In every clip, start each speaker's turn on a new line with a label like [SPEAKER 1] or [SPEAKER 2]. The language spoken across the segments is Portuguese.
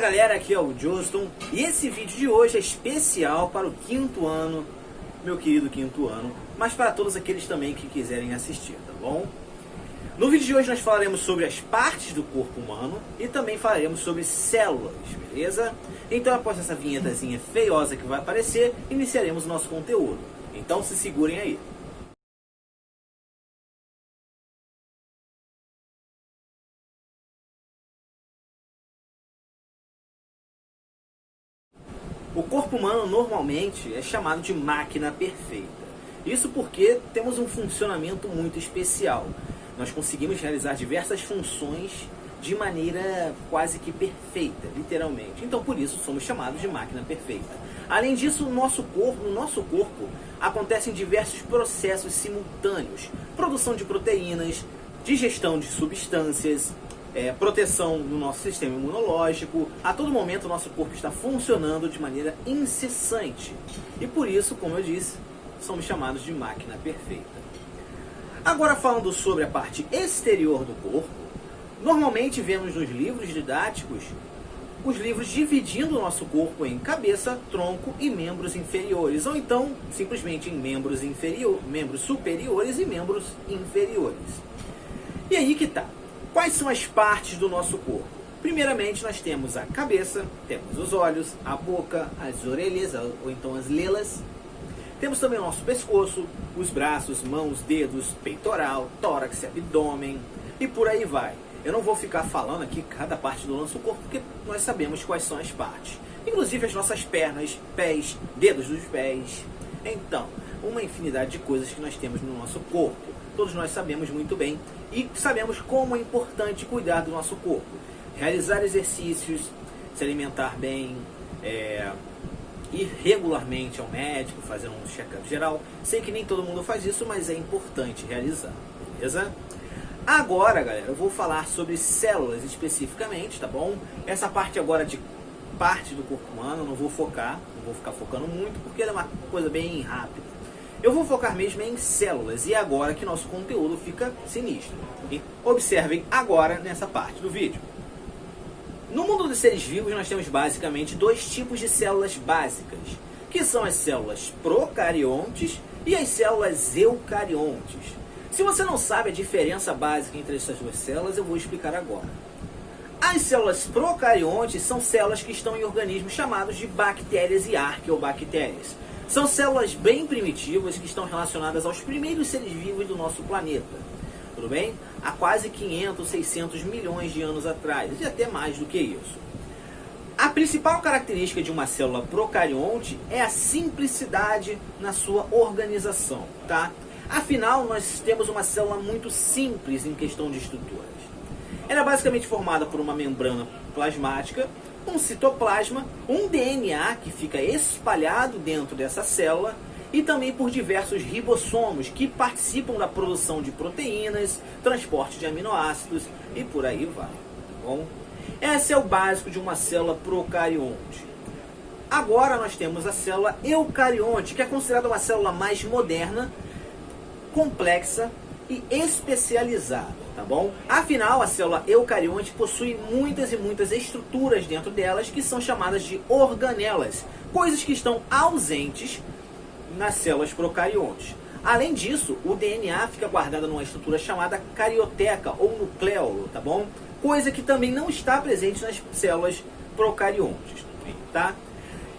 [SPEAKER 1] galera, aqui é o Joston e esse vídeo de hoje é especial para o quinto ano, meu querido quinto ano, mas para todos aqueles também que quiserem assistir, tá bom? No vídeo de hoje nós falaremos sobre as partes do corpo humano e também falaremos sobre células, beleza? Então após essa vinhetazinha feiosa que vai aparecer, iniciaremos o nosso conteúdo. Então se segurem aí. O corpo humano normalmente é chamado de máquina perfeita. Isso porque temos um funcionamento muito especial. Nós conseguimos realizar diversas funções de maneira quase que perfeita, literalmente. Então por isso somos chamados de máquina perfeita. Além disso, no nosso corpo acontecem diversos processos simultâneos. Produção de proteínas, digestão de substâncias, proteção no nosso sistema imunológico. A todo momento o nosso corpo está funcionando de maneira incessante. E por isso, como eu disse, somos chamados de máquina perfeita. Agora falando sobre a parte exterior do corpo, normalmente vemos nos livros didáticos os livros dividindo o nosso corpo em cabeça, tronco e membros inferiores, ou então simplesmente em membros superiores e membros inferiores. E aí que tá. Quais são as partes do nosso corpo? Primeiramente nós temos a cabeça, temos os olhos, a boca, as orelhas, ou então as lelas. Temos também o nosso pescoço, os braços, mãos, dedos, peitoral, tórax, abdômen e por aí vai. Eu não vou ficar falando aqui cada parte do nosso corpo, porque nós sabemos quais são as partes. Inclusive as nossas pernas, pés, dedos dos pés. Então, uma infinidade de coisas que nós temos no nosso corpo. Todos nós sabemos muito bem e sabemos como é importante cuidar do nosso corpo. Realizar exercícios, se alimentar bem, ir regularmente ao médico, fazer um check-up geral. Sei que nem todo mundo faz isso, mas é importante realizar, beleza? Agora, galera, eu vou falar sobre células especificamente, tá bom? Essa parte agora de parte do corpo humano eu não vou ficar focando muito, porque ela é uma coisa bem rápida. Eu vou focar mesmo em células, e é agora que nosso conteúdo fica sinistro. E observem agora nessa parte do vídeo. No mundo dos seres vivos nós temos basicamente dois tipos de células básicas, que são as células procariontes e as células eucariontes. Se você não sabe a diferença básica entre essas duas células, eu vou explicar agora. As células procariontes são células que estão em organismos chamados de bactérias e arqueobactérias. São células bem primitivas que estão relacionadas aos primeiros seres vivos do nosso planeta. Tudo bem? Há quase 500, 600 milhões de anos atrás, e até mais do que isso. A principal característica de uma célula procarionte é a simplicidade na sua organização, tá? Afinal, nós temos uma célula muito simples em questão de estruturas. Ela é basicamente formada por uma membrana plasmática, um citoplasma, um DNA que fica espalhado dentro dessa célula e também por diversos ribossomos que participam da produção de proteínas, transporte de aminoácidos e por aí vai, tá bom? Esse é o básico de uma célula procarionte. Agora nós temos a célula eucarionte, que é considerada uma célula mais moderna, complexa e especializada, tá bom? Afinal, a célula eucarionte possui muitas e muitas estruturas dentro delas que são chamadas de organelas, coisas que estão ausentes nas células procariontes. Além disso, o DNA fica guardado numa estrutura chamada carioteca ou nucleolo, tá bom? Coisa que também não está presente nas células procariontes, tá?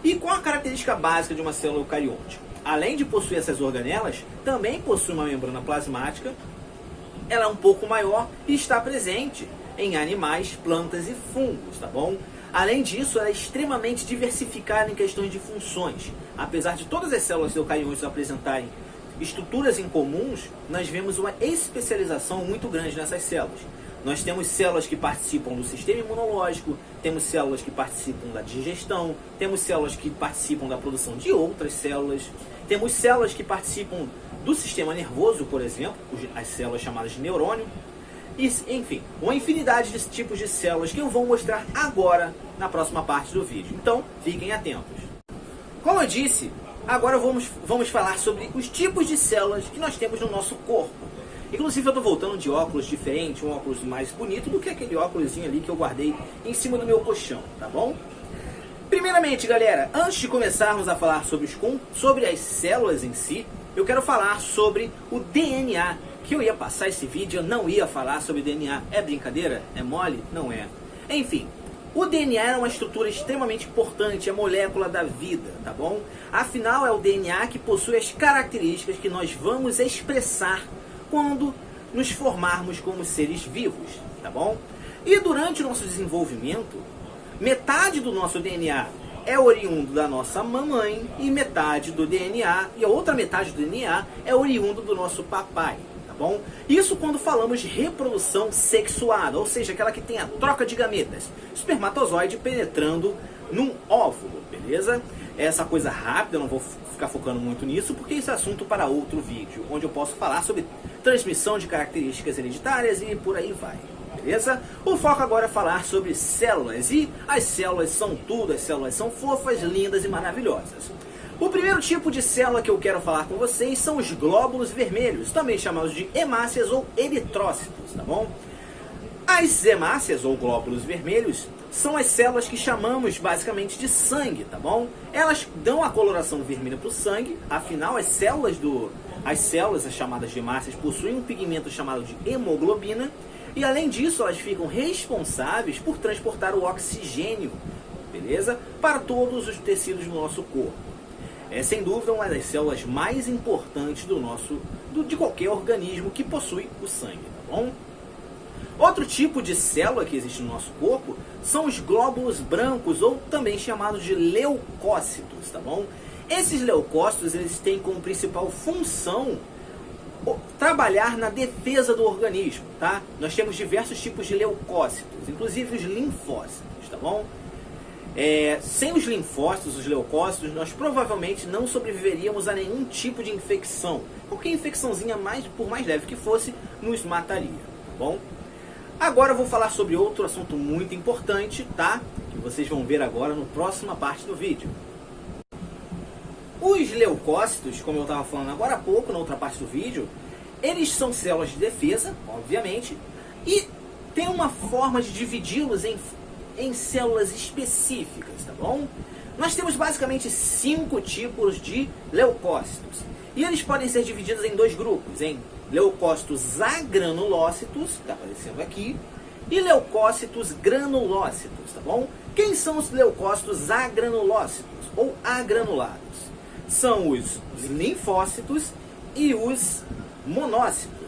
[SPEAKER 1] E qual a característica básica de uma célula eucarionte? Além de possuir essas organelas, também possui uma membrana plasmática. Ela é um pouco maior e está presente em animais, plantas e fungos, tá bom? Além disso, ela é extremamente diversificada em questões de funções. Apesar de todas as células eucariontes apresentarem estruturas em comuns, nós vemos uma especialização muito grande nessas células. Nós temos células que participam do sistema imunológico, temos células que participam da digestão, temos células que participam da produção de outras células, temos células que participam do sistema nervoso, por exemplo, as células chamadas de neurônio, e, enfim, uma infinidade de tipos de células que eu vou mostrar agora na próxima parte do vídeo. Então, fiquem atentos. Como eu disse, agora vamos falar sobre os tipos de células que nós temos no nosso corpo. Inclusive eu tô voltando de óculos diferente, um óculos mais bonito do que aquele óculosinho ali que eu guardei em cima do meu colchão, tá bom? Primeiramente, galera, antes de começarmos a falar sobre as células em si, eu quero falar sobre o DNA. Que eu ia passar esse vídeo, eu não ia falar sobre DNA. É brincadeira? É mole? Não é. Enfim, o DNA é uma estrutura extremamente importante, é a molécula da vida, tá bom? Afinal, é o DNA que possui as características que nós vamos expressar quando nos formarmos como seres vivos, tá bom? E durante o nosso desenvolvimento, metade do nosso DNA é oriundo da nossa mamãe e metade do DNA, e a outra metade do DNA é oriundo do nosso papai, tá bom? Isso quando falamos de reprodução sexuada, ou seja, aquela que tem a troca de gametas, espermatozoide penetrando num óvulo, beleza? Essa coisa rápida, eu não vou ficar focando muito nisso, porque esse é assunto para outro vídeo, onde eu posso falar sobre transmissão de características hereditárias e por aí vai. Beleza? O foco agora é falar sobre células, e as células são tudo, as células são fofas, lindas e maravilhosas. O primeiro tipo de célula que eu quero falar com vocês são os glóbulos vermelhos, também chamados de hemácias ou eritrócitos, tá bom? As hemácias ou glóbulos vermelhos são as células que chamamos basicamente de sangue, tá bom? Elas dão a coloração vermelha para o sangue, afinal as células chamadas de hemácias possuem um pigmento chamado de hemoglobina, e além disso, elas ficam responsáveis por transportar o oxigênio, beleza? Para todos os tecidos do nosso corpo. É sem dúvida uma das células mais importantes de qualquer organismo que possui o sangue, tá bom? Outro tipo de célula que existe no nosso corpo são os glóbulos brancos, ou também chamados de leucócitos, tá bom? Esses leucócitos, eles têm como principal função trabalhar na defesa do organismo, tá? Nós temos diversos tipos de leucócitos, inclusive os linfócitos, tá bom? Sem os linfócitos, os leucócitos, nós provavelmente não sobreviveríamos a nenhum tipo de infecção. Qualquer infecçãozinha, por mais leve que fosse, nos mataria, tá bom? Agora eu vou falar sobre outro assunto muito importante, tá? Que vocês vão ver agora na próxima parte do vídeo. Os leucócitos, como eu estava falando agora há pouco, na outra parte do vídeo, eles são células de defesa, obviamente, e tem uma forma de dividi-los em células específicas, tá bom? Nós temos basicamente 5 tipos de leucócitos, e eles podem ser divididos em 2 grupos, em leucócitos agranulócitos, que está aparecendo aqui, e leucócitos granulócitos, tá bom? Quem são os leucócitos agranulócitos, ou agranulados? São os linfócitos e os monócitos.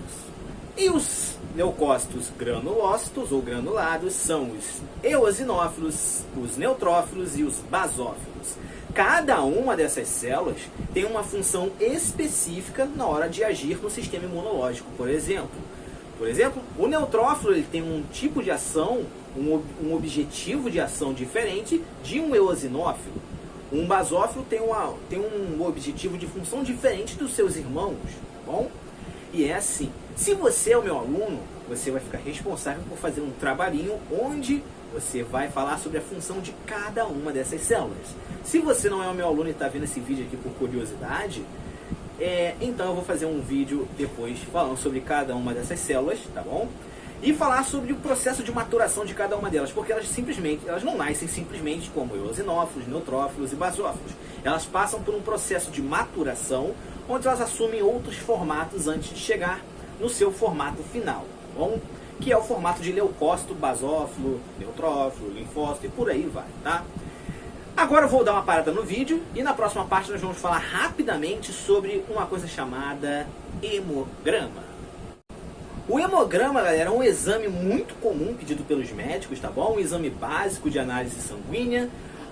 [SPEAKER 1] E os leucócitos granulócitos ou granulados são os eosinófilos, os neutrófilos e os basófilos. Cada uma dessas células tem uma função específica na hora de agir no sistema imunológico, por exemplo. O neutrófilo ele tem um tipo de ação, um objetivo de ação diferente de um eosinófilo. Um basófilo tem um objetivo de função diferente dos seus irmãos, tá bom? E é assim, se você é o meu aluno, você vai ficar responsável por fazer um trabalhinho onde você vai falar sobre a função de cada uma dessas células. Se você não é o meu aluno e está vendo esse vídeo aqui por curiosidade, então eu vou fazer um vídeo depois falando sobre cada uma dessas células, tá bom? E falar sobre o processo de maturação de cada uma delas, porque elas não nascem simplesmente como eosinófilos, neutrófilos e basófilos. Elas passam por um processo de maturação, onde elas assumem outros formatos antes de chegar no seu formato final, tá bom? Que é o formato de leucócito, basófilo, neutrófilo, linfócito e por aí vai, tá? Agora eu vou dar uma parada no vídeo e na próxima parte nós vamos falar rapidamente sobre uma coisa chamada hemograma. O hemograma, galera, é um exame muito comum pedido pelos médicos, tá bom? Um exame básico de análise sanguínea,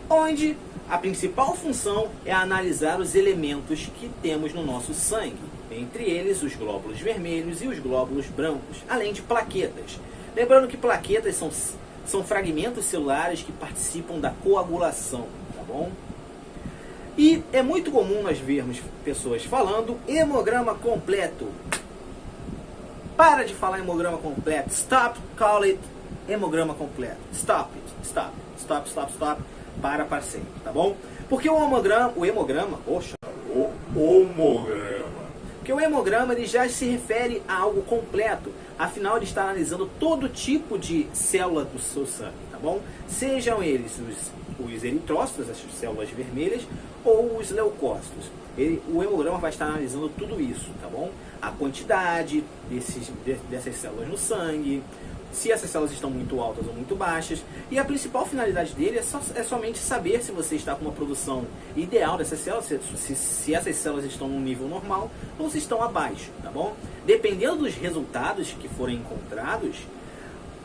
[SPEAKER 1] onde a principal função é analisar os elementos que temos no nosso sangue, entre eles os glóbulos vermelhos e os glóbulos brancos, além de plaquetas. Lembrando que plaquetas são fragmentos celulares que participam da coagulação, tá bom? E é muito comum nós vermos pessoas falando hemograma completo. Para de falar hemograma completo. Stop, call it hemograma completo. Stop it. Stop. Stop, stop, stop. Para sempre, tá bom? Porque o hemograma, Porque o hemograma ele já se refere a algo completo, afinal ele está analisando todo tipo de célula do seu sangue, tá bom? Sejam eles os eritrócitos, as células vermelhas, ou os leucócitos. O hemograma vai estar analisando tudo isso, tá bom? A quantidade dessas células no sangue, se essas células estão muito altas ou muito baixas. E a principal finalidade dele é somente saber se você está com uma produção ideal dessas células, se essas células estão no nível normal ou se estão abaixo, tá bom? Dependendo dos resultados que forem encontrados,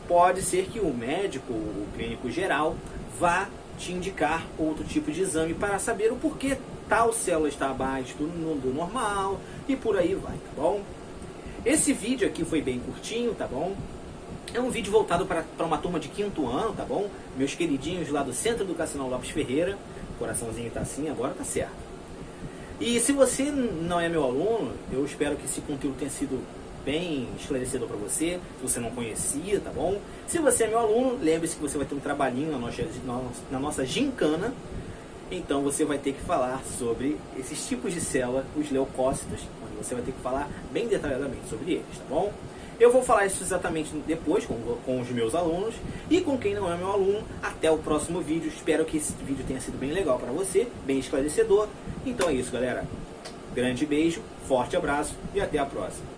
[SPEAKER 1] pode ser que o médico, o clínico geral, vá te indicar outro tipo de exame para saber o porquê tal célula está abaixo do normal e por aí vai, tá bom? Esse vídeo aqui foi bem curtinho, tá bom? É um vídeo voltado para uma turma de 5º ano, tá bom? Meus queridinhos lá do Centro Educacional Lopes Ferreira, coraçãozinho tá assim, agora tá certo. E se você não é meu aluno, eu espero que esse conteúdo tenha sido bem esclarecedor para você, se você não conhecia, tá bom? Se você é meu aluno, lembre-se que você vai ter um trabalhinho na nossa gincana, então você vai ter que falar sobre esses tipos de célula, os leucócitos, onde você vai ter que falar bem detalhadamente sobre eles, tá bom? Eu vou falar isso exatamente depois com os meus alunos e com quem não é meu aluno. Até o próximo vídeo, espero que esse vídeo tenha sido bem legal para você, bem esclarecedor. Então é isso, galera. Grande beijo, forte abraço e até a próxima.